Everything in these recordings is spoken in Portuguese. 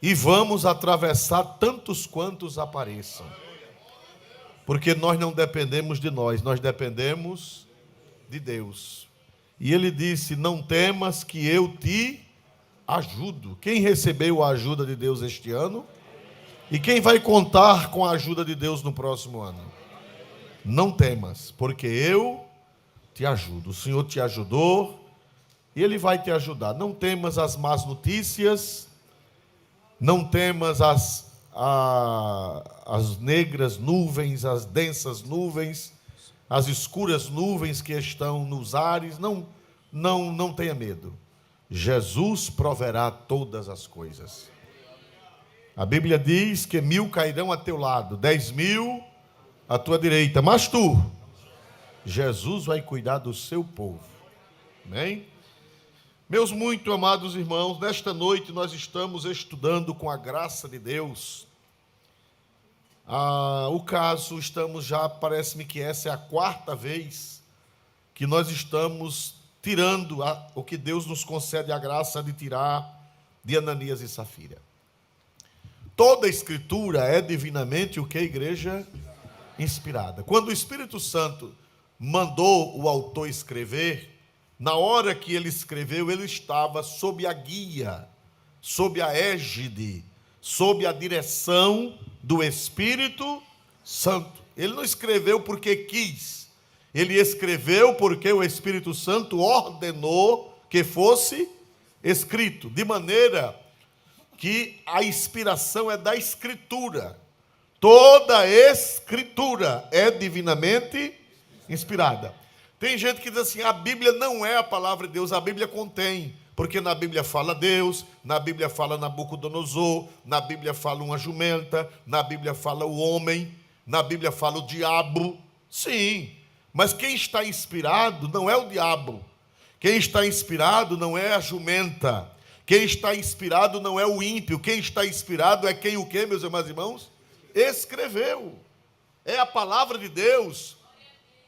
e vamos atravessar tantos quantos apareçam. Porque nós não dependemos de nós dependemos de Deus. E ele disse: não temas que eu te ajudo. Quem recebeu a ajuda de Deus este ano? E quem vai contar com a ajuda de Deus no próximo ano? Não temas, porque eu te ajudo. O Senhor te ajudou e Ele vai te ajudar. Não temas as más notícias, não temas as negras nuvens, as densas nuvens, as escuras nuvens que estão nos ares. Não tenha medo. Jesus proverá todas as coisas. A Bíblia diz que 1000 cairão a teu lado, 10.000 à tua direita, mas tu, Jesus vai cuidar do seu povo. Amém? Meus muito amados irmãos, nesta noite nós estamos estudando com a graça de Deus. O caso, estamos já, parece-me que essa é a 4ª vez que nós estamos tirando o que Deus nos concede a graça de tirar de Ananias e Safira. Toda a Escritura é divinamente o que, igreja? Inspirada. Quando o Espírito Santo mandou o autor escrever, na hora que ele escreveu, ele estava sob a guia, sob a égide, sob a direção do Espírito Santo. Ele não escreveu porque quis, ele escreveu porque o Espírito Santo ordenou que fosse escrito, de maneira que a inspiração é da Escritura. Toda a Escritura é divinamente inspirada. Tem gente que diz assim: a Bíblia não é a palavra de Deus. A Bíblia contém, porque na Bíblia fala Deus, na Bíblia fala Nabucodonosor, na Bíblia fala uma jumenta, na Bíblia fala o homem, na Bíblia fala o diabo. Sim, mas quem está inspirado não é o diabo. Quem está inspirado não é a jumenta. Quem está inspirado não é o ímpio. Quem está inspirado é quem o quê, meus amados irmãos? Escreveu. É a palavra de Deus.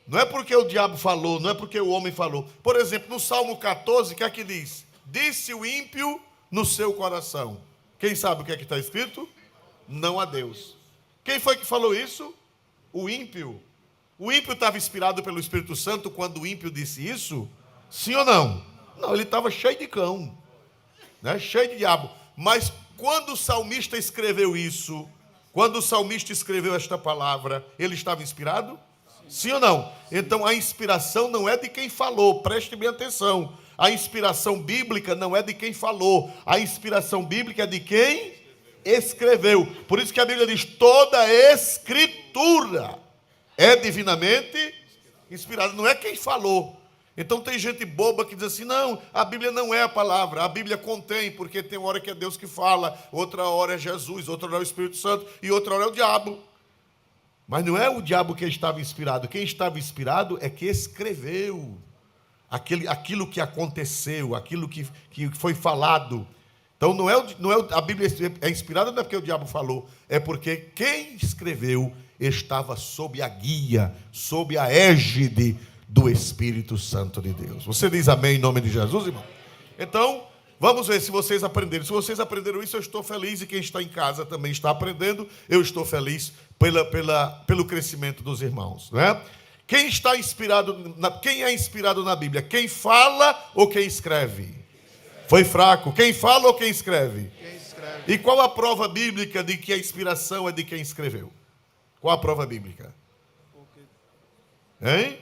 Não é porque o diabo falou, não é porque o homem falou. Por exemplo, no Salmo 14, o que é que diz? Disse o ímpio no seu coração. Quem sabe o que é que está escrito? Não a Deus. Quem foi que falou isso? O ímpio. O ímpio estava inspirado pelo Espírito Santo quando o ímpio disse isso? Sim ou não? Não, ele estava cheio de cão, né? Cheio de diabo. Mas quando o salmista escreveu isso, quando o salmista escreveu esta palavra, ele estava inspirado? Sim ou não? Então a inspiração não é de quem falou, preste bem atenção. A inspiração bíblica não é de quem falou, a inspiração bíblica é de quem escreveu. Por isso que a Bíblia diz: toda a Escritura é divinamente inspirada, não é quem falou. Então tem gente boba que diz assim: não, a Bíblia não é a palavra, a Bíblia contém, porque tem uma hora que é Deus que fala, outra hora é Jesus, outra hora é o Espírito Santo e outra hora é o diabo. Mas não é o diabo que estava inspirado. Quem estava inspirado é que escreveu aquilo que aconteceu, aquilo que foi falado. Então a Bíblia é inspirada não é porque o diabo falou, é porque quem escreveu estava sob a guia, sob a égide do Espírito Santo de Deus. Você diz amém em nome de Jesus, irmão? Então, vamos ver se vocês aprenderam. Se vocês aprenderam isso, eu estou feliz. E quem está em casa também está aprendendo. Eu estou feliz pelo crescimento dos irmãos, né? Quem está inspirado, quem é inspirado na Bíblia? Quem fala ou quem escreve? Foi fraco. Quem fala ou quem escreve? Quem escreve. E qual a prova bíblica de que a inspiração é de quem escreveu? Qual a prova bíblica? Hein?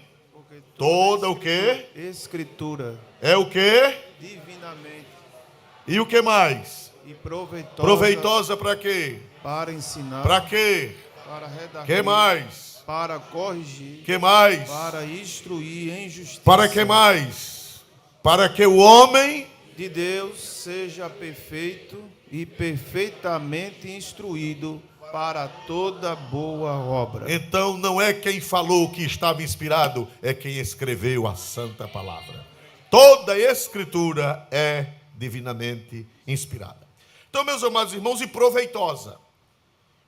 Toda o quê? Escritura. É o quê? Divinamente. E o que mais? E proveitosa. Proveitosa para quê? Para ensinar. Para quê? Para redagir. Que mais? Para corrigir. Que mais? Para instruir em justiça. Para que mais? Para que o homem de Deus seja perfeito e perfeitamente instruído para toda boa obra. Então não é quem falou que estava inspirado, é quem escreveu a santa palavra. Toda a Escritura é divinamente inspirada. Então, meus amados irmãos, e proveitosa.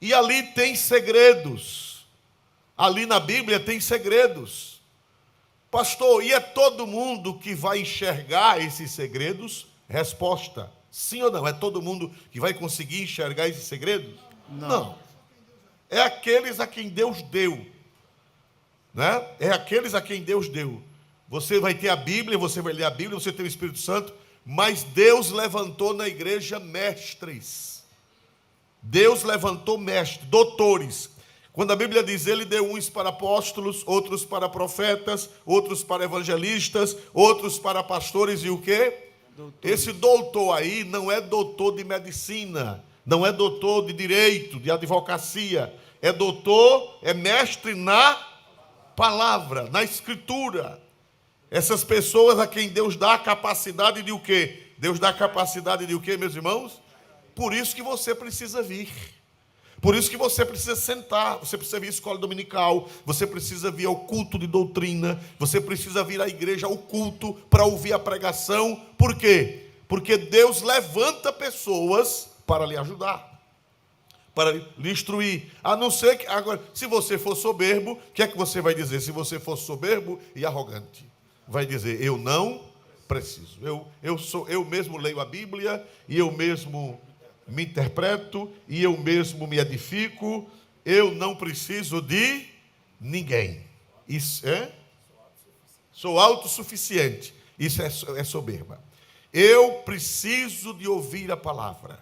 E ali tem segredos. Ali na Bíblia tem segredos. Pastor, e é todo mundo que vai enxergar esses segredos? Resposta: Sim ou não? É todo mundo que vai conseguir enxergar esses segredos? Não. É aqueles a quem Deus deu. Né? É aqueles a quem Deus deu. Você vai ter a Bíblia, você vai ler a Bíblia, você tem o Espírito Santo, mas Deus levantou na igreja mestres. Deus levantou mestres, doutores. Quando a Bíblia diz, ele deu uns para apóstolos, outros para profetas, outros para evangelistas, outros para pastores e o quê? Doutores. Esse doutor aí não é doutor de medicina, não é doutor de direito, de advocacia, é doutor, é mestre na palavra, na escritura. Essas pessoas a quem Deus dá a capacidade de o quê? Deus dá a capacidade de o quê, meus irmãos? Por isso que você precisa vir. Por isso que você precisa sentar, você precisa vir à escola dominical, você precisa vir ao culto de doutrina, você precisa vir à igreja, ao culto, para ouvir a pregação. Por quê? Porque Deus levanta pessoas para lhe ajudar, para lhe instruir. A não ser que, agora, se você for soberbo, o que é que você vai dizer? Se você for soberbo e arrogante, vai dizer, eu não preciso. Eu mesmo leio a Bíblia e eu mesmo me interpreto e eu mesmo me edifico, eu não preciso de ninguém. Isso é? Sou autossuficiente. Isso é soberba. Eu preciso de ouvir a palavra.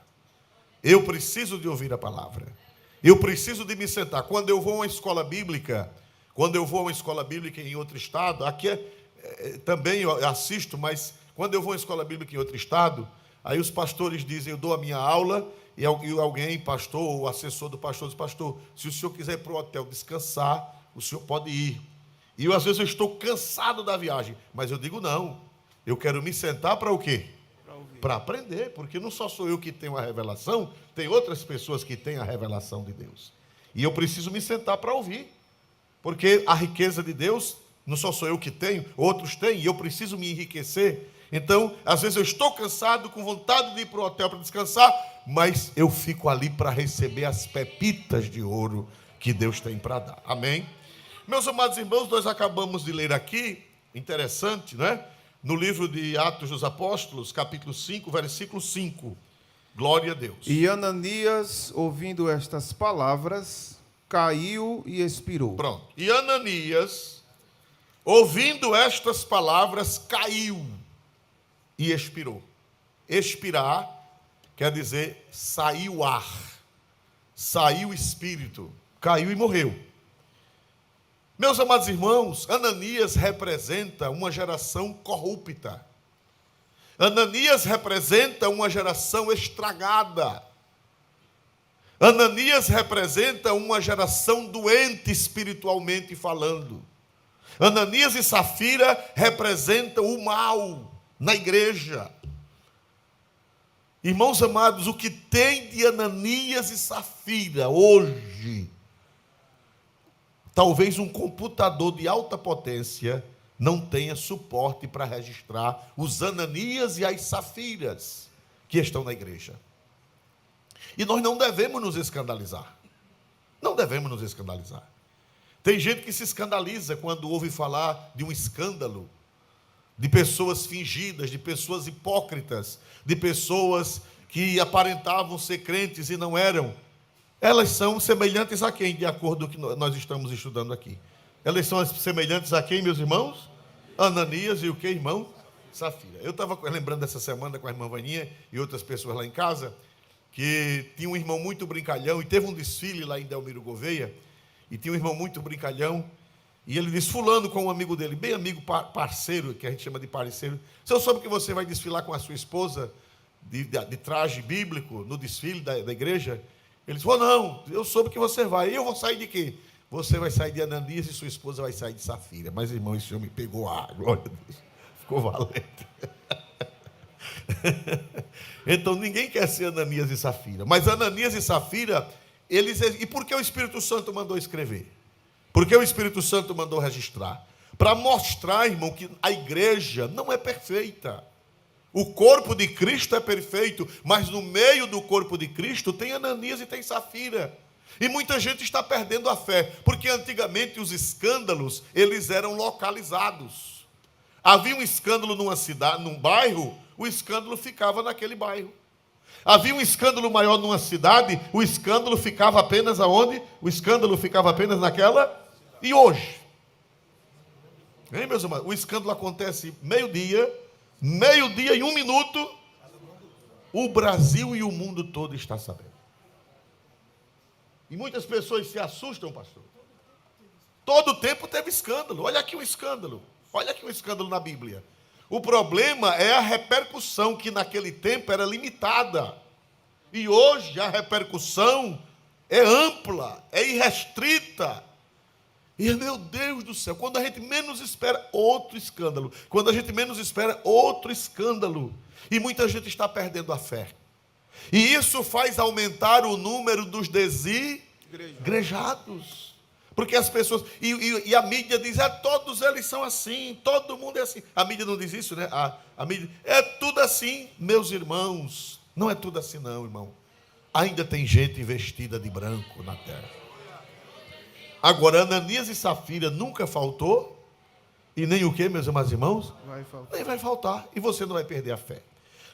Eu preciso de ouvir a palavra. Eu preciso de me sentar. Quando eu vou a uma escola bíblica, em outro estado, aqui também eu assisto, mas quando eu vou a uma escola bíblica em outro estado, aí os pastores dizem, eu dou a minha aula, e alguém, pastor ou assessor do pastor, diz, pastor, se o senhor quiser ir para o hotel descansar, o senhor pode ir. E eu, às vezes, eu estou cansado da viagem, mas eu digo, não, eu quero me sentar para o quê? Para aprender, porque não só sou eu que tenho a revelação, tem outras pessoas que têm a revelação de Deus. E eu preciso me sentar para ouvir, porque a riqueza de Deus, não só sou eu que tenho, outros têm, e eu preciso me enriquecer. Então, às vezes eu estou cansado, com vontade de ir para o hotel para descansar, mas eu fico ali para receber as pepitas de ouro que Deus tem para dar. Amém? Meus amados irmãos, nós acabamos de ler aqui, interessante, né? No livro de Atos dos Apóstolos, capítulo 5, versículo 5. Glória a Deus. E Ananias, ouvindo estas palavras, caiu e expirou. Pronto. E Ananias, ouvindo estas palavras, caiu e expirou. Expirar quer dizer saiu ar, saiu o espírito, caiu e morreu. Meus amados irmãos, Ananias representa uma geração corrupta. Ananias representa uma geração estragada. Ananias representa uma geração doente espiritualmente falando. Ananias e Safira representam o mal na igreja. Irmãos amados, o que tem de Ananias e Safira hoje, talvez um computador de alta potência não tenha suporte para registrar os Ananias e as Safiras que estão na igreja. E nós não devemos nos escandalizar. Não devemos nos escandalizar. Tem gente que se escandaliza quando ouve falar de um escândalo, de pessoas fingidas, de pessoas hipócritas, de pessoas que aparentavam ser crentes e não eram. Elas são semelhantes a quem, de acordo com o que nós estamos estudando aqui? Elas são semelhantes a quem, meus irmãos? Ananias e o que, irmão? Safira. Eu estava lembrando essa semana com a irmã Vaninha e outras pessoas lá em casa, que tinha um irmão muito brincalhão, e teve um desfile lá em Delmiro Gouveia, e tinha um irmão muito brincalhão, e ele disse, fulano com um amigo dele, bem amigo, parceiro, que a gente chama de parceiro, se eu soube que você vai desfilar com a sua esposa de traje bíblico no desfile da igreja, ele disse, não, eu soube que você vai, e eu vou sair de quê? Você vai sair de Ananias e sua esposa vai sair de Safira. Mas, irmão, esse homem pegou a glória a Deus, ficou valente. Então, ninguém quer ser Ananias e Safira, mas Ananias e Safira, e por que o Espírito Santo mandou escrever? Por que o Espírito Santo mandou registrar? Para mostrar, irmão, que a igreja não é perfeita. O corpo de Cristo é perfeito, mas no meio do corpo de Cristo tem Ananias e tem Safira. E muita gente está perdendo a fé, porque antigamente os escândalos, eles eram localizados. Havia um escândalo numa cidade, num bairro, o escândalo ficava naquele bairro. Havia um escândalo maior numa cidade, o escândalo ficava apenas aonde? O escândalo ficava apenas naquela. E hoje? Hein, meus irmãos? O escândalo acontece meio-dia e 1 minuto, o Brasil e o mundo todo está sabendo. E muitas pessoas se assustam, pastor. Todo tempo teve escândalo. Olha aqui um escândalo. Olha aqui um escândalo na Bíblia. O problema é a repercussão, que naquele tempo era limitada. E hoje a repercussão é ampla, é irrestrita. E, meu Deus do céu, quando a gente menos espera, outro escândalo. Quando a gente menos espera, outro escândalo. E muita gente está perdendo a fé. E isso faz aumentar o número dos desigrejados. Porque as pessoas... E a mídia diz, todos eles são assim, todo mundo é assim. A mídia não diz isso, né? A mídia... É tudo assim, meus irmãos. Não é tudo assim não, irmão. Ainda tem gente vestida de branco na terra. Agora, Ananias e Safira nunca faltou. E nem o que, meus amados irmãos? Nem vai faltar. E você não vai perder a fé.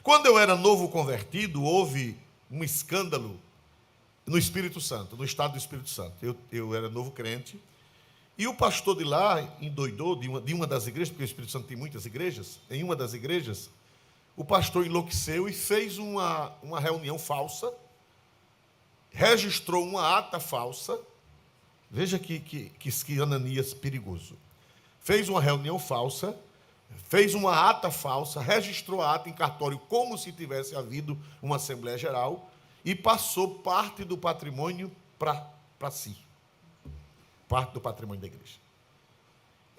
Quando eu era novo convertido, houve um escândalo no Espírito Santo, no estado do Espírito Santo. Eu era novo crente. E o pastor de lá endoidou de uma das igrejas, porque o Espírito Santo tem muitas igrejas. Em uma das igrejas, o pastor enlouqueceu e fez uma reunião falsa. Registrou uma ata falsa. Veja que Ananias perigoso. Fez uma reunião falsa, fez uma ata falsa, registrou a ata em cartório como se tivesse havido uma Assembleia Geral e passou parte do patrimônio para si. Parte do patrimônio da igreja.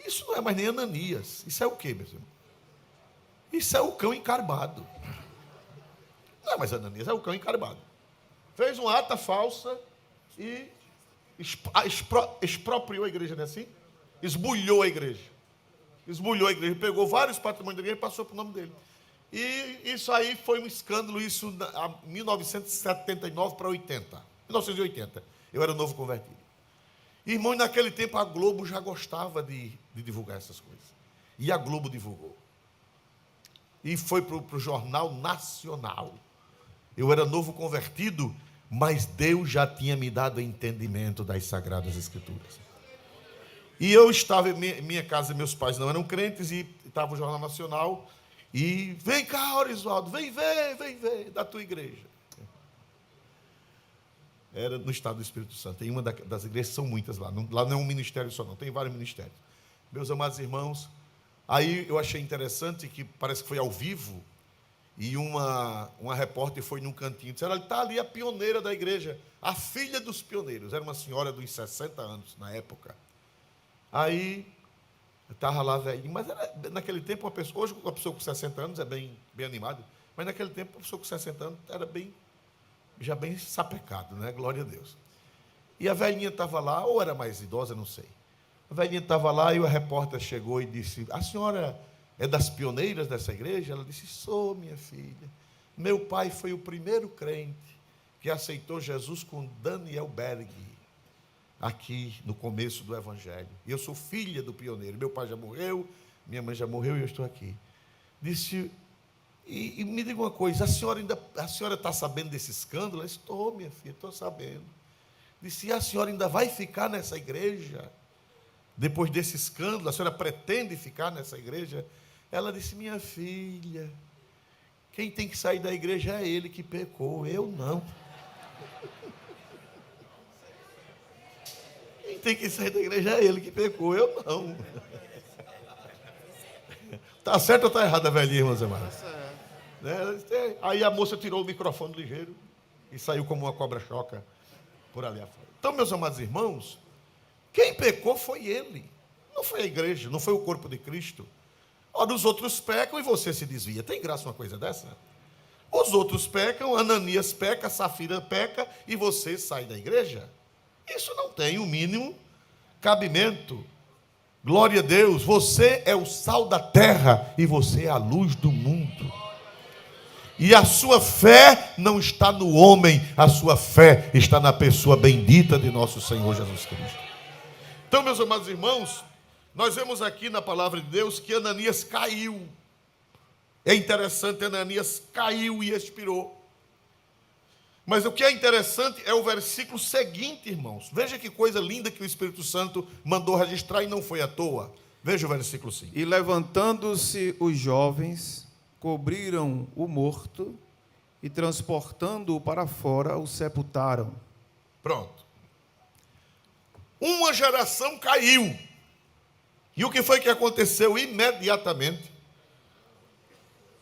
Isso não é mais nem Ananias. Isso é o quê, meus irmãos? Isso é o cão encarbado. Não é mais Ananias, é o cão encarbado. Fez uma ata falsa e expropriou a igreja, não é assim? Esbulhou a igreja. Esbulhou a igreja, pegou vários patrimônios da igreja e passou para o nome dele. E isso aí foi um escândalo, isso em 1979 para 80. 1980. Eu era novo convertido. Irmão, naquele tempo a Globo já gostava de divulgar essas coisas. E a Globo divulgou. E foi para o Jornal Nacional. Eu era novo convertido, mas Deus já tinha me dado entendimento das Sagradas Escrituras. E eu estava em minha casa, meus pais não eram crentes, e estava o Jornal Nacional, e vem cá, Orisvaldo, vem ver, da tua igreja. Era no estado do Espírito Santo, tem uma das igrejas, são muitas lá não é um ministério só não, tem vários ministérios. Meus amados irmãos, aí eu achei interessante que parece que foi ao vivo, e uma repórter foi num cantinho, disse, ela está ali a pioneira da igreja, a filha dos pioneiros, era uma senhora dos 60 anos na época. Aí, estava lá velhinho, mas naquele tempo, hoje uma pessoa com 60 anos é bem animada, mas naquele tempo uma pessoa com 60 anos era já bem sapecado, né? Glória a Deus. E a velhinha estava lá, ou era mais idosa, não sei. A velhinha estava lá e a repórter chegou e disse, a senhora é das pioneiras dessa igreja? Ela disse, sou, minha filha. Meu pai foi o primeiro crente que aceitou Jesus com Daniel Berg, aqui no começo do Evangelho. E eu sou filha do pioneiro. Meu pai já morreu, minha mãe já morreu e eu estou aqui. Disse, e me diga uma coisa, a senhora está sabendo desse escândalo? Eu disse, estou, minha filha, estou sabendo. Disse, e a senhora ainda vai ficar nessa igreja? Depois desse escândalo, a senhora pretende ficar nessa igreja? Ela disse, minha filha, quem tem que sair da igreja é ele que pecou, eu não. Quem tem que sair da igreja é ele que pecou, eu não. Está certo ou está errado a velhinha, irmãos amados? Aí a moça tirou o microfone ligeiro e saiu como uma cobra-choca por ali afora. Então, meus amados irmãos, quem pecou foi ele, não foi a igreja, não foi o corpo de Cristo. Ora, os outros pecam e você se desvia. Tem graça uma coisa dessa? Os outros pecam, Ananias peca, Safira peca e você sai da igreja? Isso não tem o mínimo cabimento. Glória a Deus, você é o sal da terra e você é a luz do mundo. E a sua fé não está no homem, a sua fé está na pessoa bendita de nosso Senhor Jesus Cristo. Então, meus amados irmãos, nós vemos aqui na palavra de Deus que Ananias caiu. É interessante, Ananias caiu e expirou. Mas o que é interessante é o versículo seguinte, irmãos. Veja que coisa linda que o Espírito Santo mandou registrar e não foi à toa. Veja o versículo 5. E levantando-se os jovens, cobriram o morto e transportando-o para fora, o sepultaram. Pronto. Uma geração caiu. E o que foi que aconteceu imediatamente?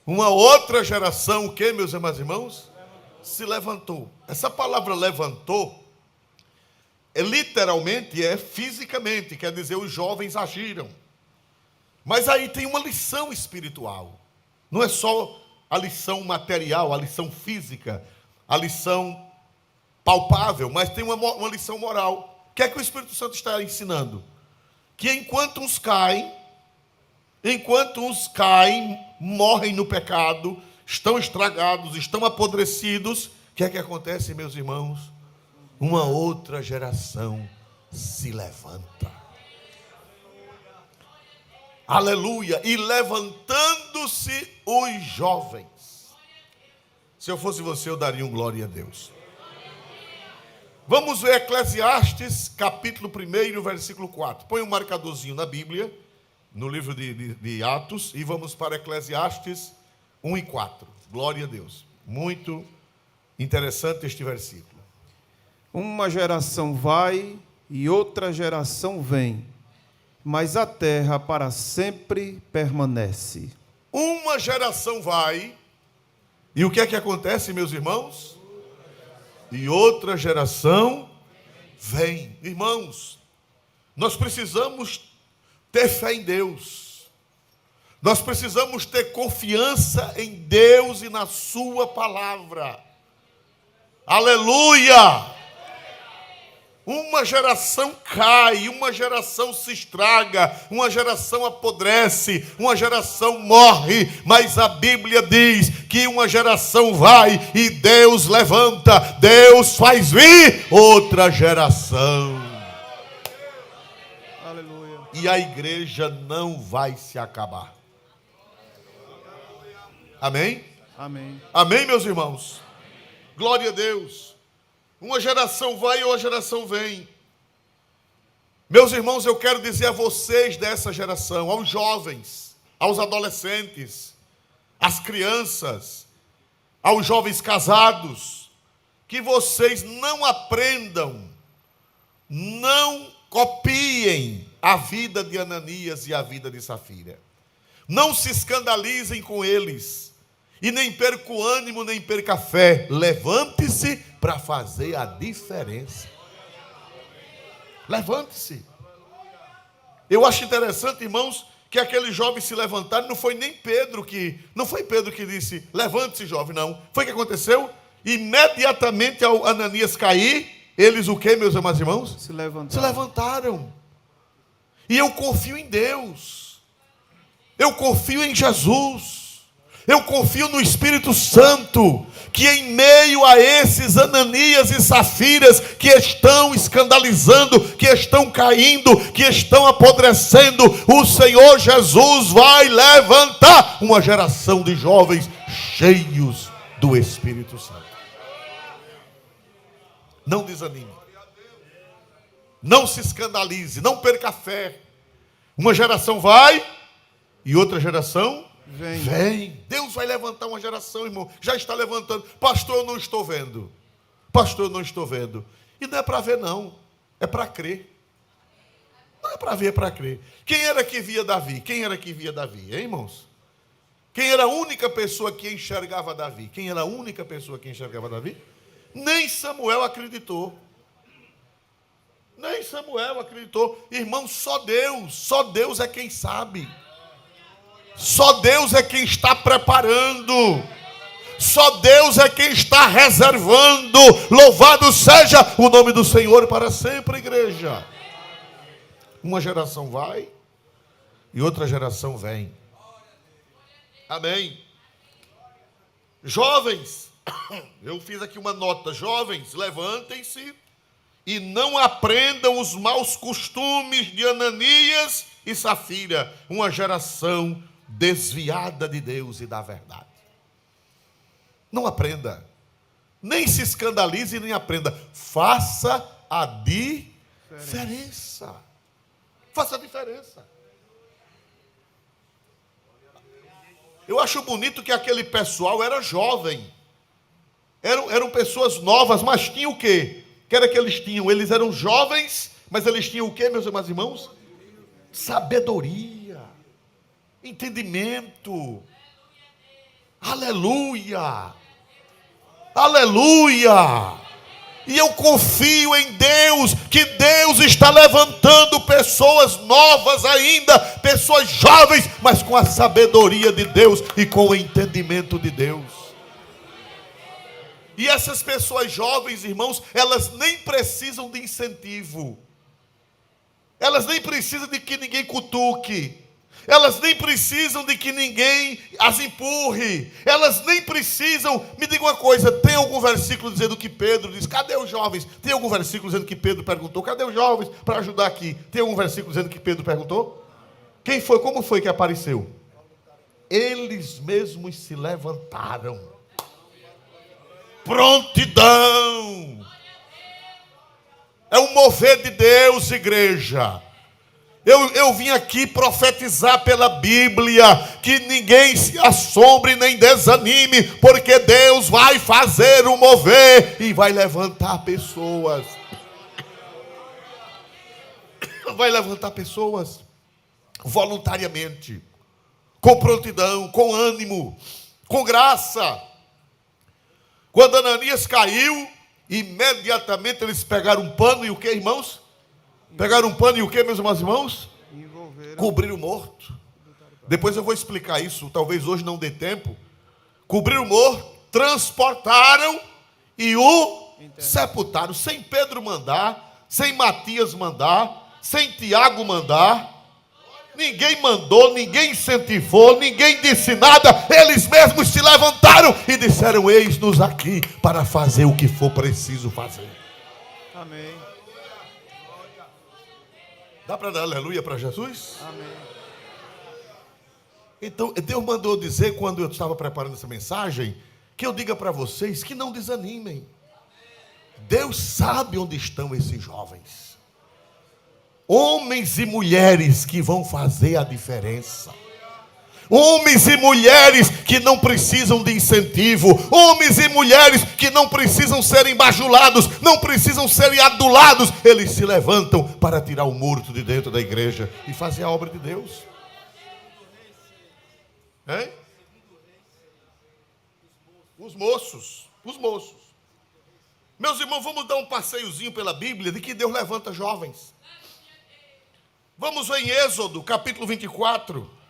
Uma outra geração, o que, meus amados irmãos? Se levantou. Essa palavra levantou, literalmente é fisicamente, quer dizer, os jovens agiram. Mas aí tem uma lição espiritual. Não é só a lição material, a lição física, a lição palpável, mas tem uma lição moral. O que é que o Espírito Santo está ensinando? Que enquanto uns caem, morrem no pecado, estão estragados, estão apodrecidos, o que é que acontece, meus irmãos? Uma outra geração se levanta. Aleluia! E levantando-se os jovens. Se eu fosse você, eu daria um glória a Deus. Vamos ver Eclesiastes, capítulo 1, versículo 4. Põe um marcadorzinho na Bíblia, no livro de Atos, e vamos para Eclesiastes 1 e 4. Glória a Deus. Muito interessante este versículo. Uma geração vai e outra geração vem, mas a terra para sempre permanece. Uma geração vai, e o que é que acontece, meus irmãos? E outra geração vem. Irmãos, nós precisamos ter fé em Deus. Nós precisamos ter confiança em Deus e na sua palavra. Aleluia! Uma geração cai, uma geração se estraga, uma geração apodrece, uma geração morre, mas a Bíblia diz que uma geração vai e Deus levanta, Deus faz vir outra geração. Aleluia. E a igreja não vai se acabar. Amém? Amém. Amém, meus irmãos? Glória a Deus. Uma geração vai e outra geração vem. Meus irmãos, eu quero dizer a vocês dessa geração, aos jovens, aos adolescentes, às crianças, aos jovens casados, que vocês não aprendam, não copiem a vida de Ananias e a vida de Safira. Não se escandalizem com eles. E nem perca o ânimo, nem perca a fé. Levante-se para fazer a diferença. Levante-se. Eu acho interessante, irmãos, que aqueles jovens se levantaram. Não foi Pedro que disse, levante-se, jovem, não. Foi o que aconteceu? Imediatamente ao Ananias cair, eles o que, meus amados irmãos? Se levantaram. Se levantaram. E eu confio em Deus. Eu confio em Jesus. Eu confio no Espírito Santo, que em meio a esses Ananias e Safiras que estão escandalizando, que estão caindo, que estão apodrecendo, o Senhor Jesus vai levantar uma geração de jovens cheios do Espírito Santo. Não desanime. Não se escandalize, não perca a fé. Uma geração vai e outra geração vem. Deus vai levantar uma geração, irmão. Já está levantando. Pastor, eu não estou vendo. Pastor, eu não estou vendo. E não é para ver, não. É para crer. Não é para ver, é para crer. Quem era que via Davi? Quem era que via Davi, hein, irmãos? Quem era a única pessoa que enxergava Davi? Quem era a única pessoa que enxergava Davi? Nem Samuel acreditou. Nem Samuel acreditou. Irmão, só Deus é quem sabe. Só Deus é quem está preparando. Só Deus é quem está reservando. Louvado seja o nome do Senhor para sempre, igreja. Uma geração vai e outra geração vem. Amém. Jovens, eu fiz aqui uma nota. Jovens, levantem-se e não aprendam os maus costumes de Ananias e Safira. Uma geração desviada de Deus e da verdade. Não aprenda. Nem se escandalize nem aprenda. Faça a diferença. Faça a diferença. Eu acho bonito que aquele pessoal era jovem. Eram pessoas novas, mas tinham o quê? O que era que eles tinham? Eles eram jovens, mas eles tinham o quê, meus irmãos? Sabedoria. Entendimento. Aleluia. Aleluia. E eu confio em Deus, que Deus está levantando pessoas novas ainda, pessoas jovens, mas com a sabedoria de Deus e com o entendimento de Deus. E essas pessoas jovens, irmãos, elas nem precisam de incentivo. Elas nem precisam de que ninguém cutuque. Elas nem precisam de que ninguém as empurre. Elas nem precisam. Me diga uma coisa, tem algum versículo dizendo que Pedro diz, cadê os jovens? Tem algum versículo dizendo que Pedro perguntou, cadê os jovens para ajudar aqui? Tem algum versículo dizendo que Pedro perguntou? Quem foi? Como foi que apareceu? Eles mesmos se levantaram. Prontidão. É um mover de Deus, igreja. Eu vim aqui profetizar pela Bíblia que ninguém se assombre nem desanime, porque Deus vai fazer um mover e vai levantar pessoas. Vai levantar pessoas voluntariamente, com prontidão, com ânimo, com graça. Quando Ananias caiu, imediatamente eles pegaram um pano e o que, irmãos? Pegaram um pano e o que, meus irmãos? Cobriram o morto. Depois eu vou explicar isso, talvez hoje não dê tempo. Cobriram o morto, transportaram e o sepultaram. Sem Pedro mandar, sem Matias mandar, sem Tiago mandar. Ninguém mandou, ninguém incentivou, ninguém disse nada. Eles mesmos se levantaram e disseram, eis-nos aqui para fazer o que for preciso fazer. Amém. Dá para dar aleluia para Jesus? Amém. Então, Deus mandou dizer, quando eu estava preparando essa mensagem, que eu diga para vocês que não desanimem. Deus sabe onde estão esses jovens. Homens e mulheres que vão fazer a diferença. Homens e mulheres que não precisam de incentivo. Homens e mulheres que não precisam serem bajulados, não precisam serem adulados. Eles se levantam para tirar o morto de dentro da igreja e fazer a obra de Deus. Hein? Os moços. Meus irmãos, vamos dar um passeiozinho pela Bíblia de que Deus levanta jovens. Vamos ver em Êxodo, capítulo 24.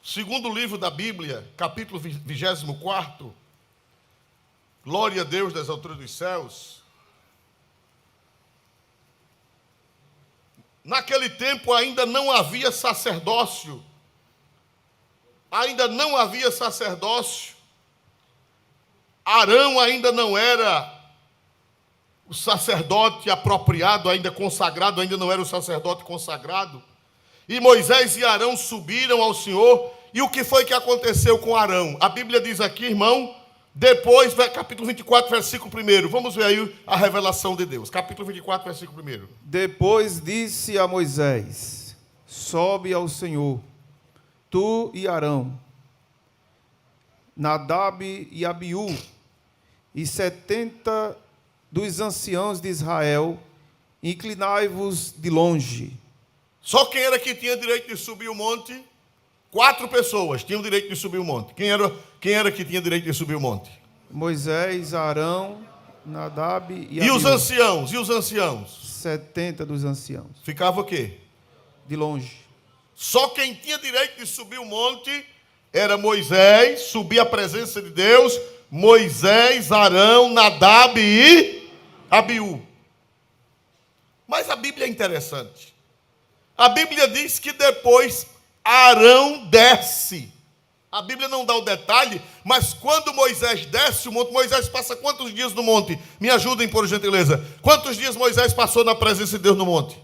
Segundo livro da Bíblia, capítulo 24. Glória a Deus das alturas dos céus. Naquele tempo ainda não havia sacerdócio. Arão ainda não era o sacerdote apropriado, ainda consagrado, ainda não era o sacerdote consagrado. E Moisés e Arão subiram ao Senhor. E o que foi que aconteceu com Arão? A Bíblia diz aqui, irmão, depois, capítulo 24, versículo 1. Vamos ver aí a revelação de Deus. Capítulo 24, versículo 1. Depois disse a Moisés, sobe ao Senhor, tu e Arão, Nadab e Abiú, e 70 dos anciãos de Israel, inclinai-vos de longe. Só quem era que tinha direito de subir o monte? 4 pessoas tinham direito de subir o monte. Quem era que tinha direito de subir o monte? Moisés, Arão, Nadab e Abiú. E os anciãos? 70 dos anciãos. Ficava o quê? De longe. Só quem tinha direito de subir o monte era Moisés, subir a presença de Deus, Moisés, Arão, Nadab e Abiú. Mas a Bíblia é interessante. A Bíblia diz que depois Arão desce. A Bíblia não dá o detalhe, mas quando Moisés desce o monte, Moisés passa quantos dias no monte? Me ajudem, por gentileza. Quantos dias Moisés passou na presença de Deus no monte?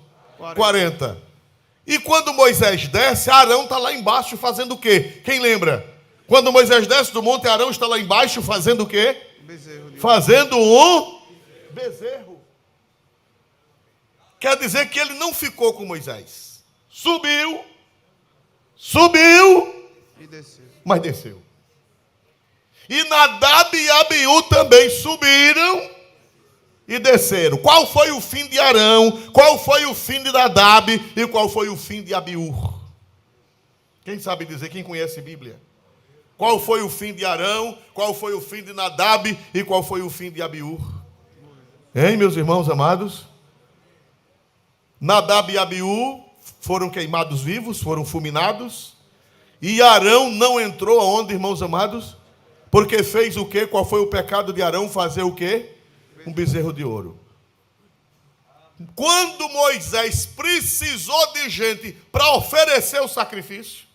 40. E quando Moisés desce, Arão está lá embaixo fazendo o quê? Quem lembra? Quando Moisés desce do monte, Arão está lá embaixo fazendo o quê? Fazendo um bezerro. Quer dizer que ele não ficou com Moisés. Subiu e desceu. Mas desceu. E Nadab e Abiú também subiram e desceram. Qual foi o fim de Arão? Qual foi o fim de Nadab? E qual foi o fim de Abiú? Quem sabe dizer? Quem conhece a Bíblia? Qual foi o fim de Arão? Qual foi o fim de Nadab? E qual foi o fim de Abiú? Hein, meus irmãos amados? Nadab e Abiú foram queimados vivos, foram fulminados. E Arão não entrou aonde, irmãos amados? Porque fez o quê? Qual foi o pecado de Arão? Fazer o quê? Um bezerro de ouro. Quando Moisés precisou de gente para oferecer o sacrifício,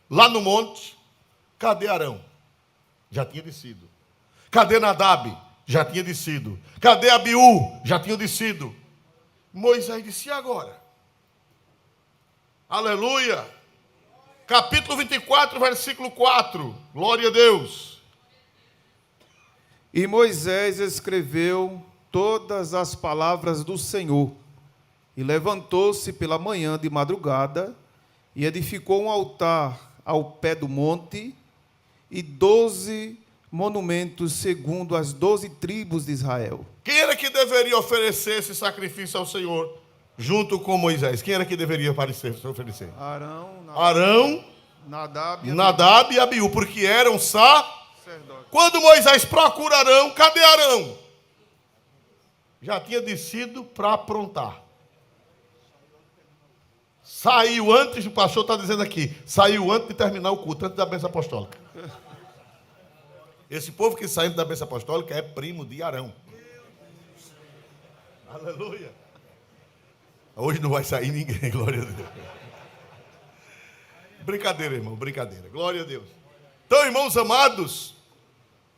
lá no monte, cadê Arão? Já tinha descido. Cadê Nadab? Já tinha descido. Cadê Abiú? Já tinha descido. Moisés disse: e agora? Aleluia! Capítulo 24, versículo 4. Glória a Deus. E Moisés escreveu todas as palavras do Senhor, e levantou-se pela manhã de madrugada, e edificou um altar ao pé do monte, e 12 monumentos segundo as 12 tribos de Israel. Quem era que deveria oferecer esse sacrifício ao Senhor, junto com Moisés? Quem era que deveria oferecer? Arão, Nadab e Abiú, porque eram sacerdotes. Quando Moisés procura Arão, cadê Arão? Já tinha descido para aprontar. Saiu antes, o pastor está dizendo aqui, saiu antes de terminar o culto, antes da bênção apostólica. Esse povo que saiu da bênção apostólica é primo de Arão. Aleluia. Hoje não vai sair ninguém, glória a Deus. Brincadeira, irmão, brincadeira. Glória a Deus. Então, irmãos amados,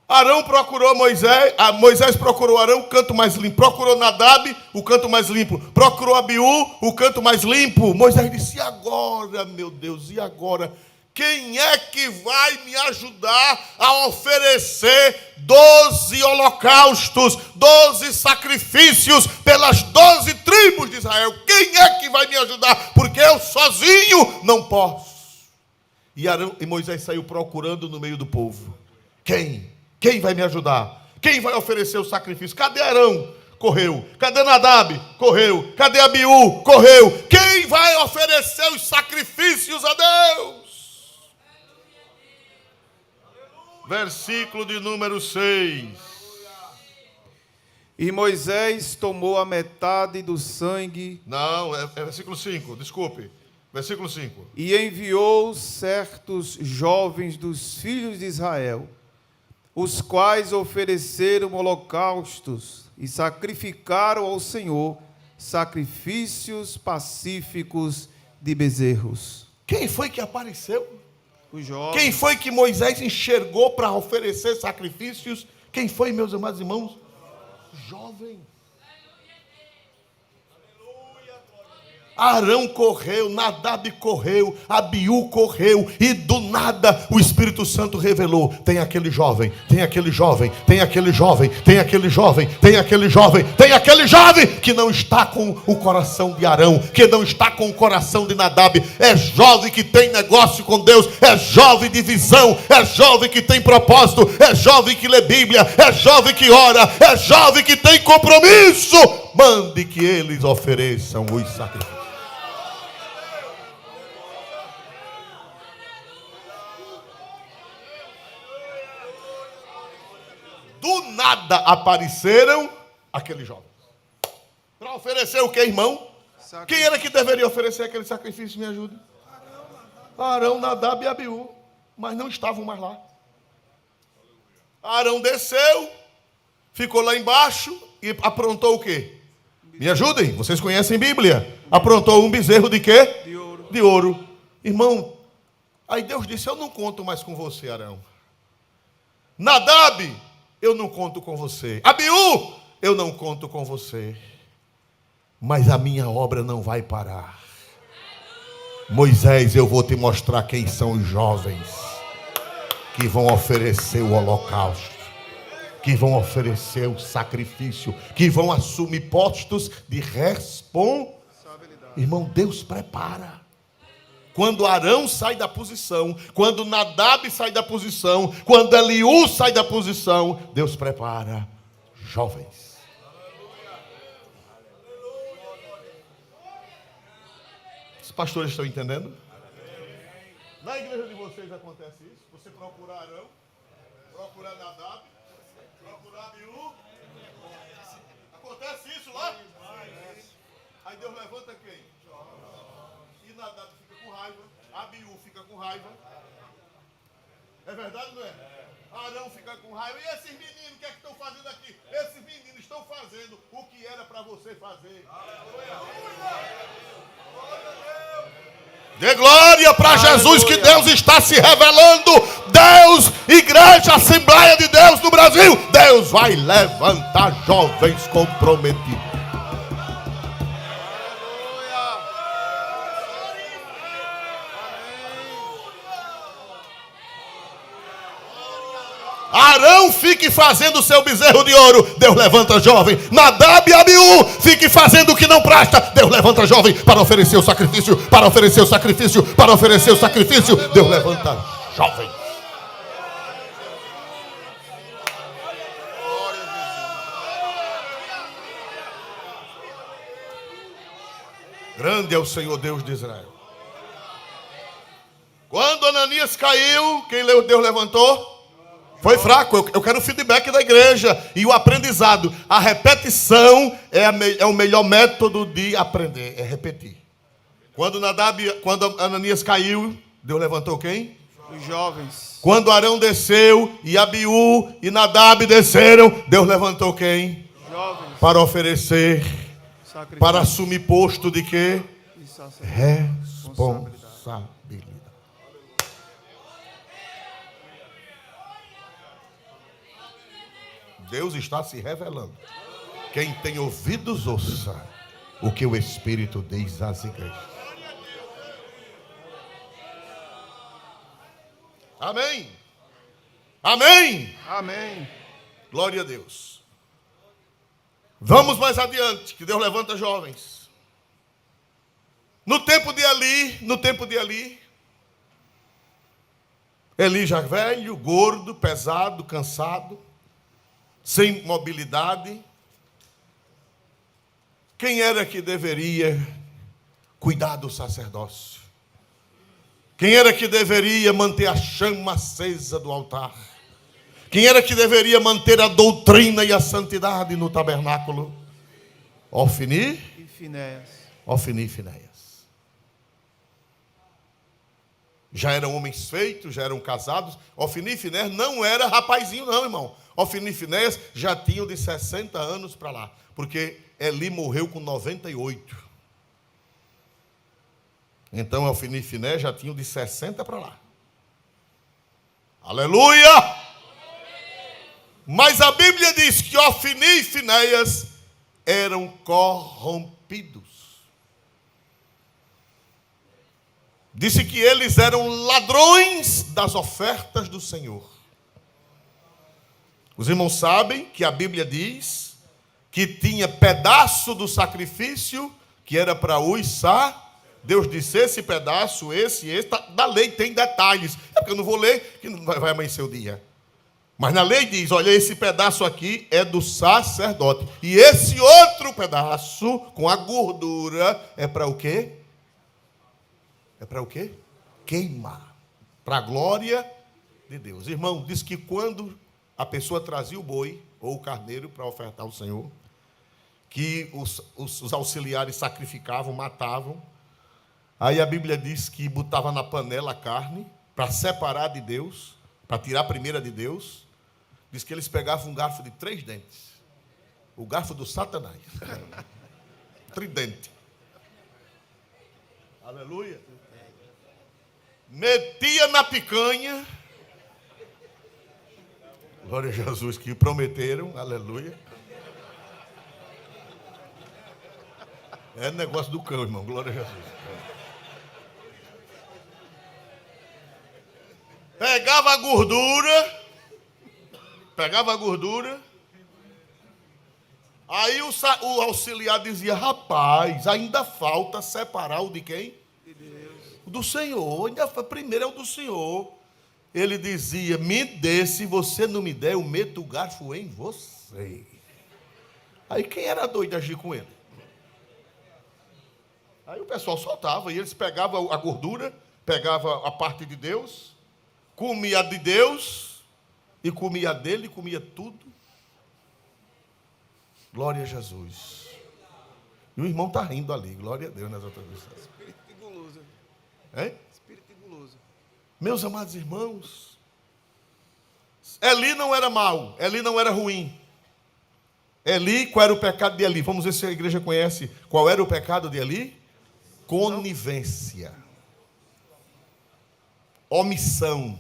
Arão procurou Moisés, Moisés procurou Arão, o canto mais limpo. Procurou Nadab, o canto mais limpo. Procurou Abiú, o canto mais limpo. Moisés disse: e agora, meu Deus, e agora? Quem é que vai me ajudar a oferecer 12 holocaustos, 12 sacrifícios pelas 12 tribos de Israel? Quem é que vai me ajudar? Porque eu sozinho não posso. E Moisés saiu procurando no meio do povo. Quem? Quem vai me ajudar? Quem vai oferecer o sacrifício? Cadê Arão? Correu. Cadê Nadab? Correu. Cadê Abiú? Correu. Quem vai oferecer os sacrifícios a Deus? Versículo de número 6. E Moisés tomou a metade do sangue. Não, é versículo 5, desculpe. Versículo 5. E enviou certos jovens dos filhos de Israel, os quais ofereceram holocaustos e sacrificaram ao Senhor sacrifícios pacíficos de bezerros. Quem foi que apareceu? Os jovens. Quem foi que Moisés enxergou para oferecer sacrifícios? Quem foi, meus amados irmãos? Jovem. Arão correu, Nadab correu, Abiú correu, e do nada o Espírito Santo revelou: tem aquele jovem, tem aquele jovem, tem aquele jovem, tem aquele jovem, tem aquele jovem, tem aquele jovem que não está com o coração de Arão, que não está com o coração de Nadab. É jovem que tem negócio com Deus, é jovem de visão, é jovem que tem propósito, é jovem que lê Bíblia, é jovem que ora, é jovem que tem compromisso. Mande que eles ofereçam os sacrifícios. Do nada apareceram aqueles jovens. Para oferecer o que, irmão? Quem era que deveria oferecer aquele sacrifício? Me ajude. Arão, Nadab e Abiú. Mas não estavam mais lá. Arão desceu, ficou lá embaixo e aprontou o quê? Me ajudem, vocês conhecem Bíblia. Aprontou um bezerro de quê? De ouro. De ouro. Irmão, aí Deus disse: eu não conto mais com você, Arão. Nadab, eu não conto com você. Abiú, eu não conto com você. Mas a minha obra não vai parar. Moisés, eu vou te mostrar quem são os jovens que vão oferecer o holocausto. que vão oferecer o sacrifício, que vão assumir postos de responsabilidade. Irmão, Deus prepara. Quando Arão sai da posição, quando Nadab sai da posição, quando Eliú sai da posição, Deus prepara jovens. Os pastores estão entendendo? Na igreja de vocês acontece isso? Você procura Arão, procura Nadab, procura Abiú. Acontece isso lá? Aí Deus levanta quem? E Nadab fica com raiva, Abiú fica com raiva. É verdade ou não é? Arão fica com raiva. E esses meninos, o que é que estão fazendo aqui? Esses meninos estão fazendo o que era para você fazer. Dê glória para Jesus, que Deus está se revelando. Deus, igreja, Assembleia de Deus no Brasil, Deus vai levantar jovens comprometidos. Arão fique fazendo o seu bezerro de ouro, Deus levanta jovem. Nadab e Abiú fique fazendo o que não presta, Deus levanta jovem para oferecer o sacrifício, para oferecer o sacrifício, para oferecer o sacrifício. Deus levanta jovem. Grande é o Senhor Deus de Israel. Quando Ananias caiu, quem Deus levantou? Foi fraco. Eu quero o feedback da igreja e o aprendizado. A repetição é o melhor método de aprender. É repetir. Quando Ananias caiu, Deus levantou quem? Os jovens. Quando Arão desceu e Abiú e Nadab desceram, Deus levantou quem? Jovens. Para oferecer, Sacrifício. para assumir posto de quê? Responsabilidade. Responsabilidade. Deus está se revelando. Quem tem ouvidos, ouça o que o Espírito diz às igrejas. Amém. Amém. Amém. Glória a Deus. Vamos mais adiante, que Deus levanta jovens. No tempo de Eli, Eli já velho, gordo, pesado, cansado, sem mobilidade. Quem era que deveria cuidar do sacerdócio? Quem era que deveria manter a chama acesa do altar? Quem era que deveria manter a doutrina e a santidade no tabernáculo? Ofni E Finéias. Ofni e Finéias. Já eram homens feitos, já eram casados. Ofni e Finéias não era rapazinho não, irmão. Ofni e Finéias já tinham de 60 anos para lá, porque Eli morreu com 98. Então Ofni e Finéias já tinham de 60 para lá. Aleluia! Mas a Bíblia diz que Ofni e Finéias eram corrompidos. Disse que eles eram ladrões das ofertas do Senhor. Os irmãos sabem que a Bíblia diz que tinha pedaço do sacrifício que era para os sacerdotes. Deus disse, esse pedaço, esse, da lei tem detalhes. É porque eu não vou ler, que não vai amanhecer o dia. Mas na lei diz, olha, esse pedaço aqui é do sacerdote. E esse outro pedaço, com a gordura, é para o quê? É para o quê? Queimar. Para a glória de Deus. Irmão, diz que quando a pessoa trazia o boi ou o carneiro para ofertar ao Senhor, que os auxiliares sacrificavam, matavam. Aí a Bíblia diz que botava na panela a carne para separar de Deus, para tirar a primeira de Deus. Diz que eles pegavam um garfo de 3 dentes. O garfo do Satanás. Tridente. Aleluia. Metia na picanha. Glória a Jesus, que prometeram. Aleluia. É negócio do cão, irmão. Glória a Jesus. Pegava a gordura, pegava a gordura. Aí o auxiliar dizia: rapaz, ainda falta separar o de quem? De Deus. O do Senhor. Primeiro é o do Senhor. Ele dizia: me dê, se você não me der, eu meto o garfo em você. Aí quem era doido de agir com ele? Aí o pessoal soltava, e eles pegavam a gordura, pegavam a parte de Deus, comia a de Deus, e comia a dele, comia tudo. Glória a Jesus. E o irmão está rindo ali, glória a Deus nas outras vezes. Espírito de guloso. Hein? Espírito de guloso. Meus amados irmãos, Eli não era mau, Eli não era ruim. Eli, qual era o pecado de Eli? Vamos ver se a igreja conhece qual era o pecado de Eli. Conivência, omissão,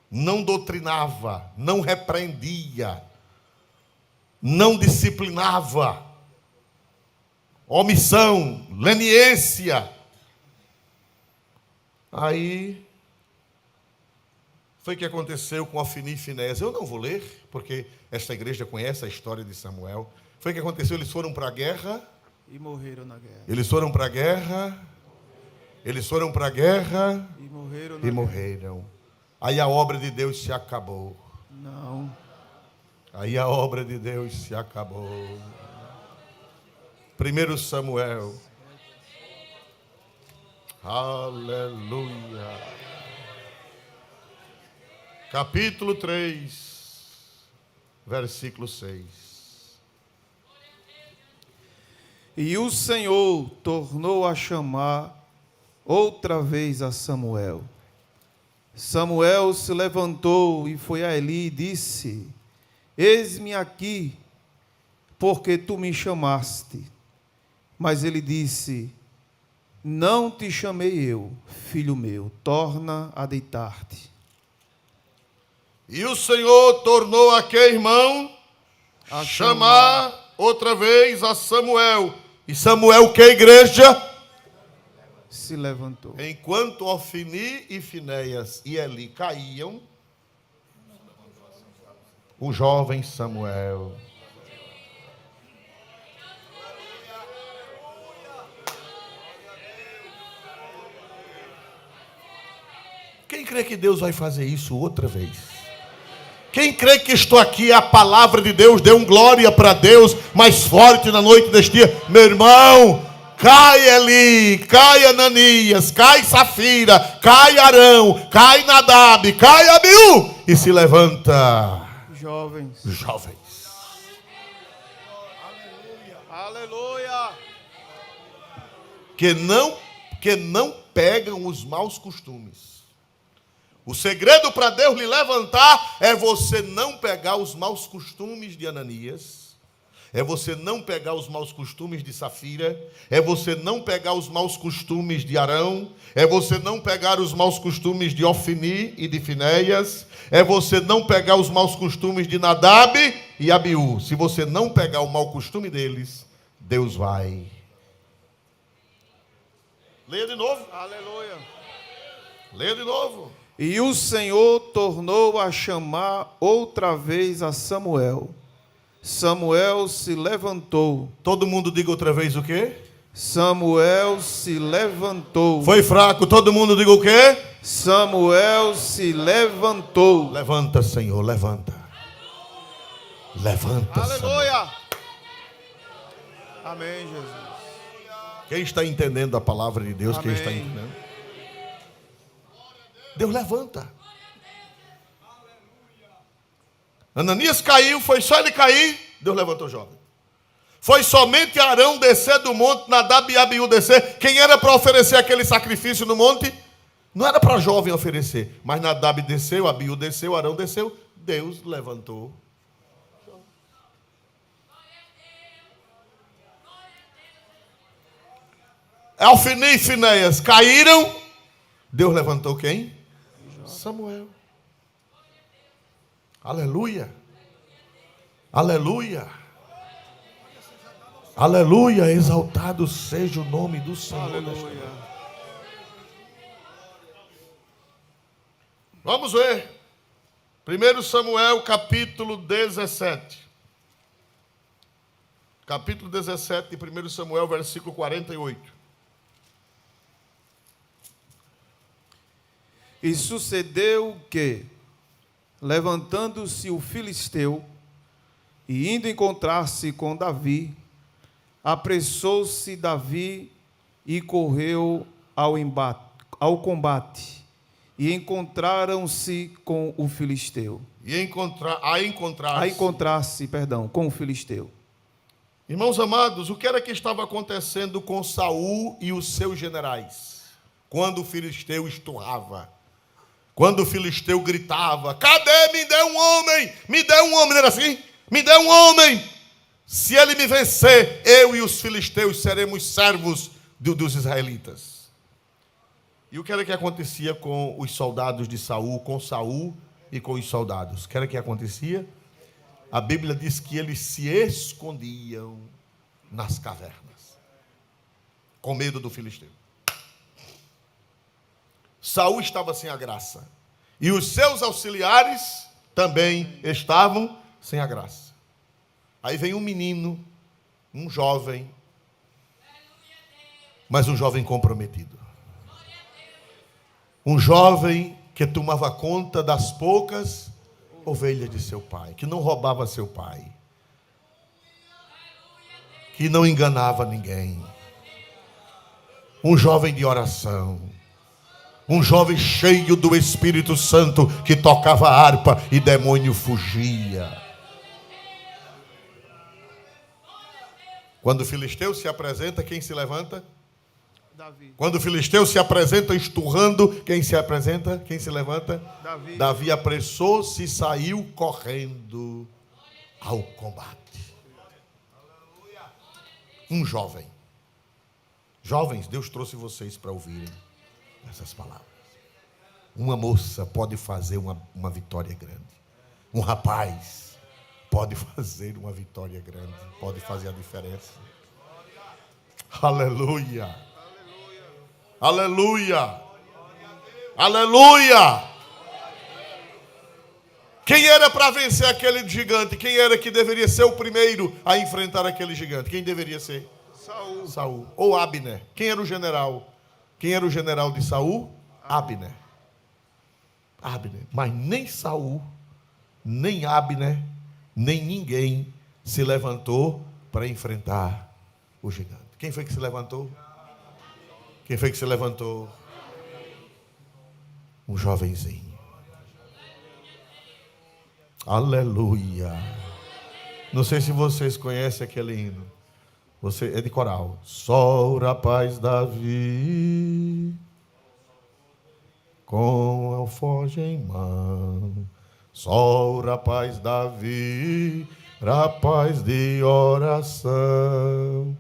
não doutrinava, não repreendia, não disciplinava, omissão, leniência. Aí foi o que aconteceu com Ofni e Finéias. Eu não vou ler, porque esta igreja conhece a história de Samuel. Foi o que aconteceu, eles foram para a guerra. E morreram na guerra. Eles foram para a guerra. Eles foram para a guerra. E morreram na E guerra. morreram. Aí a obra de Deus se acabou. Não. Aí a obra de Deus se acabou. 1 Samuel. Aleluia. Capítulo 3, versículo 6. E o Senhor tornou a chamar outra vez a Samuel. Samuel se levantou e foi a Eli e disse: eis-me aqui, porque tu me chamaste. Mas ele disse: não te chamei eu, filho meu, torna a deitar-te. E o Senhor tornou a que, irmão? A chamar outra vez a Samuel. E Samuel, que igreja? Se levantou. Enquanto Ofni e Finéias e Eli caíam, o jovem Samuel. Quem crê que Deus vai fazer isso outra vez? Quem crê que estou aqui, a palavra de Deus, dê um glória para Deus mais forte na noite deste dia. Meu irmão, cai Eli, cai Ananias, cai Safira, cai Arão, cai Nadab, cai Abiú e se levanta. Jovens. Jovens. Aleluia. Que não pegam os maus costumes. O segredo para Deus lhe levantar é você não pegar os maus costumes de Ananias, é você não pegar os maus costumes de Safira, é você não pegar os maus costumes de Arão, é você não pegar os maus costumes de Ofni e de Finéias, é você não pegar os maus costumes de Nadab e Abiú. Se você não pegar o mau costume deles, Deus vai. Leia de novo. Aleluia. Leia de novo. E o Senhor tornou a chamar outra vez a Samuel. Samuel se levantou. Todo mundo diga outra vez o quê? Samuel se levantou. Foi fraco, todo mundo diga o quê? Samuel se levantou. Levanta, Senhor, levanta. Levanta, Senhor. Aleluia. Amém, Jesus. Quem está entendendo a palavra de Deus? Quem Amém. está entendendo? Deus levanta. Ananias caiu, foi só ele cair, Deus levantou o jovem. Foi somente Arão descer do monte, Nadab e Abiú descer. Quem era para oferecer aquele sacrifício no monte? Não era para jovem oferecer, mas Nadab desceu, Abiú desceu, Arão desceu, Deus levantou. Ofni e Finéias caíram, Deus levantou quem? Samuel. Aleluia. Aleluia. Aleluia. Exaltado seja o nome do Senhor. Aleluia. Vamos ver. 1 Samuel, capítulo 17. Capítulo 17 de 1 Samuel, versículo 48. E sucedeu que, levantando-se o filisteu e indo encontrar-se com Davi, apressou-se Davi e correu ao combate, e encontraram-se com o filisteu. A encontrar-se Com o filisteu. Irmãos amados, o que era que estava acontecendo com Saul e os seus generais? Quando o filisteu esturrava, quando o filisteu gritava: cadê? Me dê um homem! Me dê um homem! Não era assim? Me dê um homem! Se ele me vencer, eu e os filisteus seremos servos dos israelitas. E o que era que acontecia com os soldados de Saul, com Saul e com os soldados? O que era que acontecia? A Bíblia diz que eles se escondiam nas cavernas, com medo do filisteu. Saul estava sem a graça, e os seus auxiliares também estavam sem a graça. Aí vem um menino, um jovem, mas um jovem comprometido. Um jovem que tomava conta das poucas ovelhas de seu pai, que não roubava seu pai, que não enganava ninguém. Um jovem de oração, um jovem cheio do Espírito Santo, que tocava harpa e demônio fugia. Quando o filisteu se apresenta, quem se levanta? Davi. Quando o filisteu se apresenta esturrando, quem se apresenta? Quem se levanta? Davi. Davi apressou-se e saiu correndo ao combate. Um jovem. Jovens, Deus trouxe vocês para ouvirem essas palavras. Uma moça pode fazer uma vitória grande. Um rapaz pode fazer uma vitória grande. Pode fazer a diferença. Aleluia. Aleluia. Aleluia. Quem era para vencer aquele gigante? Quem era que deveria ser o primeiro a enfrentar aquele gigante? Quem deveria ser? Saul. Saul. Ou Abner. Quem era o general? Quem era o general de Saul? Abner. Abner. Mas nem Saul, nem Abner, nem ninguém se levantou para enfrentar o gigante. Quem foi que se levantou? Quem foi que se levantou? Um jovenzinho. Aleluia. Não sei se vocês conhecem aquele hino. É de coral. Só o rapaz Davi, com alforje em mão. Só o rapaz Davi, rapaz de oração.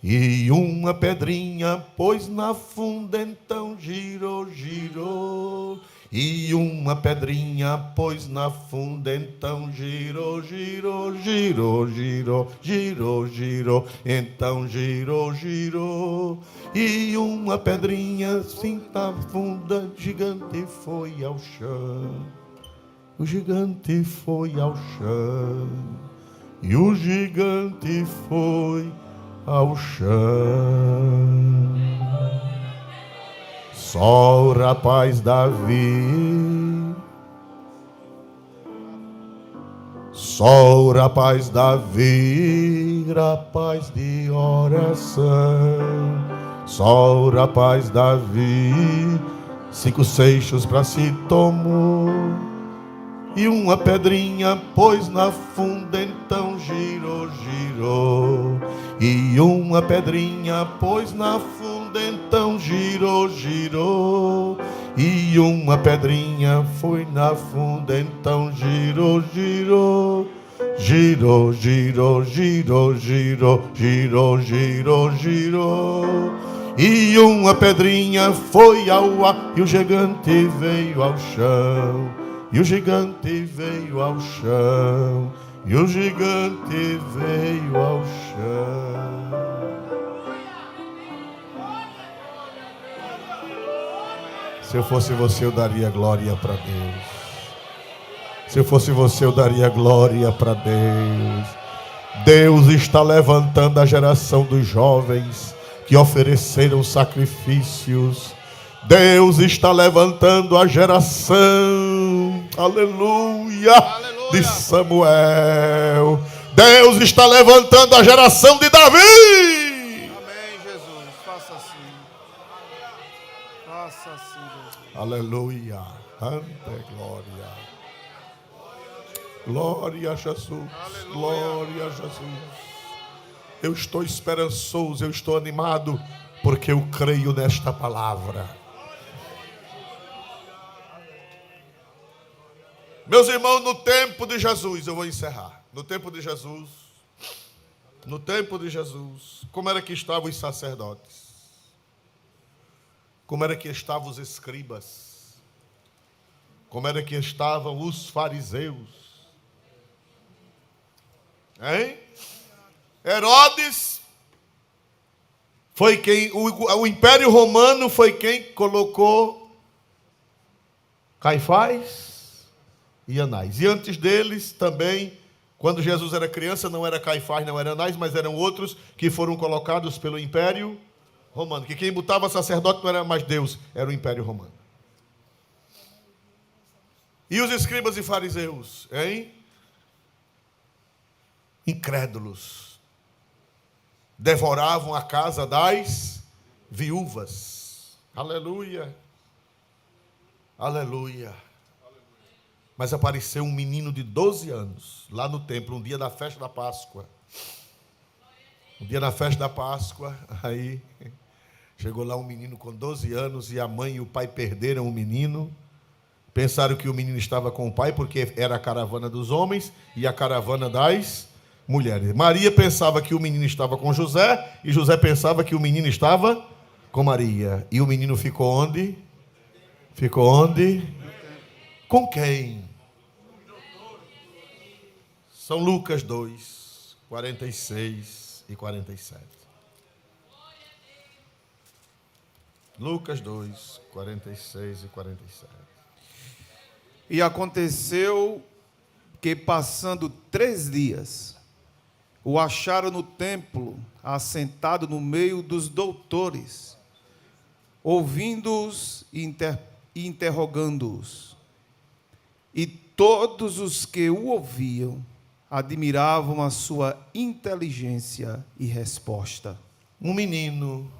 E uma pedrinha pôs na funda, então girou, girou. E uma pedrinha pôs na funda, então girou, girou, girou, girou, girou, girou, então girou, girou. E uma pedrinha assim na funda, gigante foi ao chão. O gigante foi ao chão. E o gigante foi ao chão. Só o rapaz Davi, só o rapaz Davi, rapaz de oração. Só o rapaz Davi, 5 seixos para si tomou. E uma pedrinha pôs na funda, então girou, girou. E uma pedrinha pôs na funda, então girou, girou. E uma pedrinha foi na funda, então girou, girou. Girou, girou, girou, girou, girou, girou, girou. E uma pedrinha foi ao ar, e o gigante veio ao chão. E o gigante veio ao chão. e o gigante veio ao chão. Se eu fosse você, eu daria glória para Deus. Se eu fosse você, eu daria glória para Deus. Deus está levantando a geração dos jovens que ofereceram sacrifícios. Deus está levantando a geração, aleluia, de Samuel. Deus está levantando a geração de Davi. Amém, Jesus. Faça assim. Faça assim, Jesus. Aleluia. Ante glória. Glória a Jesus. Aleluia. Glória a Jesus. Eu estou esperançoso, eu estou animado, porque eu creio nesta palavra. Meus irmãos, no tempo de Jesus, eu vou encerrar. No tempo de Jesus, como era que estavam os sacerdotes? Como era que estavam os escribas? Como era que estavam os fariseus? Hein? Herodes foi quem, o Império Romano foi quem colocou Caifás e Anás. E antes deles também, quando Jesus era criança, não era Caifás, não era Anás, mas eram outros que foram colocados pelo Império Romano. Que quem botava sacerdote não era mais Deus, era o Império Romano. E os escribas e fariseus, hein? Incrédulos. Devoravam a casa das viúvas. Aleluia. Aleluia. Mas apareceu um menino de 12 anos, lá no templo, um dia da festa da Páscoa. Um dia da festa da Páscoa, aí chegou lá um menino com 12 anos e a mãe e o pai perderam o menino. Pensaram que o menino estava com o pai, porque era a caravana dos homens e a caravana das mulheres. Maria pensava que o menino estava com José e José pensava que o menino estava com Maria. E o menino ficou onde? Ficou onde? Com quem? São Lucas 2, 46 e 47. Lucas 2, 46 e 47. E aconteceu que, passando 3 dias, o acharam no templo, assentado no meio dos doutores, ouvindo-os e interrogando-os. E todos os que o ouviam admiravam a sua inteligência e resposta. Um menino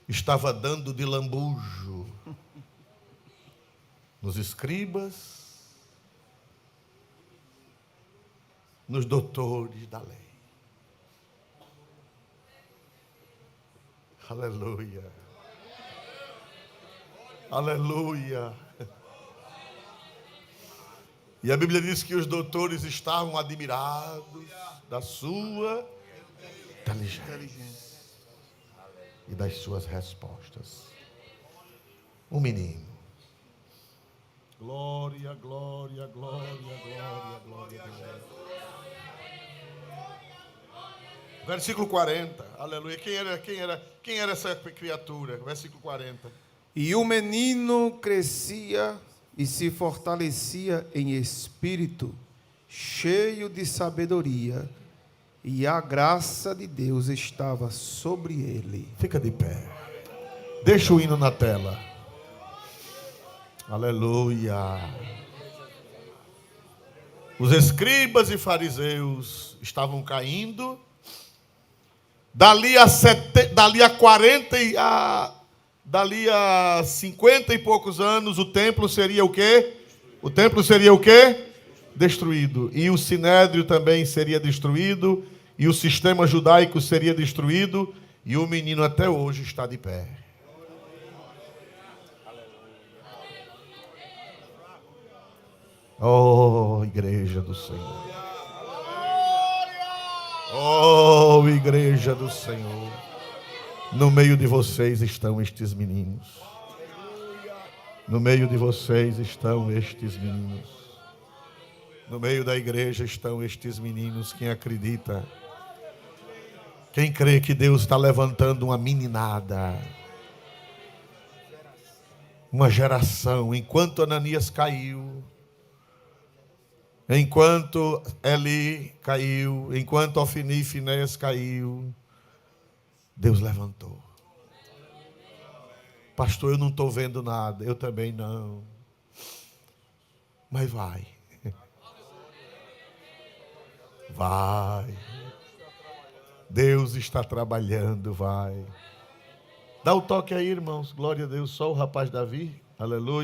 estava dando de lambujo nos escribas, nos doutores da lei. Aleluia. Aleluia. E a Bíblia diz que os doutores estavam admirados da sua inteligência e das suas respostas. Um menino. Glória, glória, glória, glória, glória a Deus. Versículo 40. Aleluia. Quem era essa criatura? Versículo 40. E o menino crescia e se fortalecia em espírito, cheio de sabedoria, e a graça de Deus estava sobre ele. Fica de pé. Deixa o hino na tela. Aleluia. Os escribas e fariseus estavam caindo. Dali a 50 e poucos anos, o templo seria o quê? O templo seria o quê? Destruído. E o sinédrio também seria destruído. E o sistema judaico seria destruído. E o menino até hoje está de pé. Oh, igreja do Senhor. Oh, igreja do Senhor. No meio de vocês estão estes meninos. No meio de vocês estão estes meninos. No meio da igreja estão estes meninos. Quem acredita? Quem crê que Deus está levantando uma meninada, uma geração? Enquanto Ananias caiu, enquanto Eli caiu, enquanto Ofni e Finéias caiu, Deus levantou. Pastor, eu não estou vendo nada. Eu também não. Mas vai. Vai. Deus está trabalhando, vai. Dá o toque aí, irmãos. Glória a Deus. Só o rapaz Davi. Aleluia.